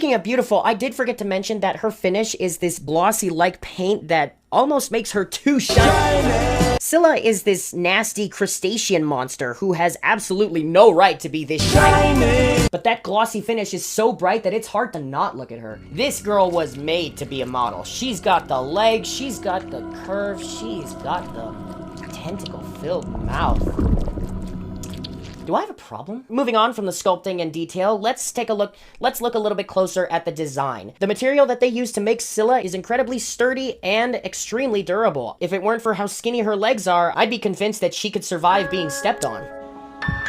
Speaking of beautiful, I did forget to mention that her finish is this glossy-like paint that almost makes her too shiny. Scylla is this nasty crustacean monster who has absolutely no right to be this shiny. But that glossy finish is so bright that it's hard to not look at her. This girl was made to be a model. She's got the legs, she's got the curve, she's got the tentacle-filled mouth. Do I have a problem? Moving on from the sculpting and detail, let's look a little bit closer at the design. The material that they use to make Scylla is incredibly sturdy and extremely durable. If it weren't for how skinny her legs are, I'd be convinced that she could survive being stepped on.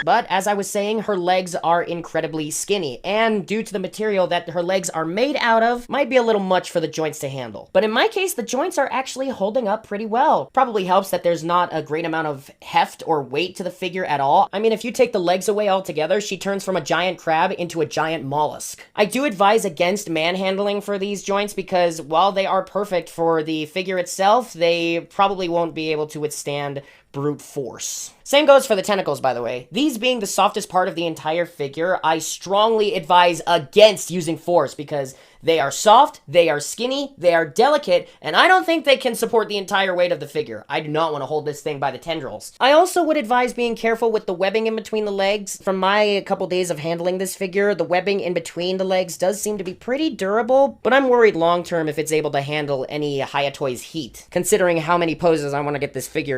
But, as I was saying, her legs are incredibly skinny, and due to the material that her legs are made out of, might be a little much for the joints to handle. But in my case, the joints are actually holding up pretty well. Probably helps that there's not a great amount of heft or weight to the figure at all. I mean, if you take the legs away altogether, she turns from a giant crab into a giant mollusk. I do advise against manhandling for these joints because while they are perfect for the figure itself, they probably won't be able to withstand brute force. Same goes for the tentacles, by the way. These being the softest part of the entire figure, I strongly advise against using force because they are soft, they are skinny, they are delicate, and I don't think they can support the entire weight of the figure. I do not want to hold this thing by the tendrils. I also would advise being careful with the webbing in between the legs. From my couple days of handling this figure, the webbing in between the legs does seem to be pretty durable, but I'm worried long term if it's able to handle any Hayatoy's heat, considering how many poses I want to get this figure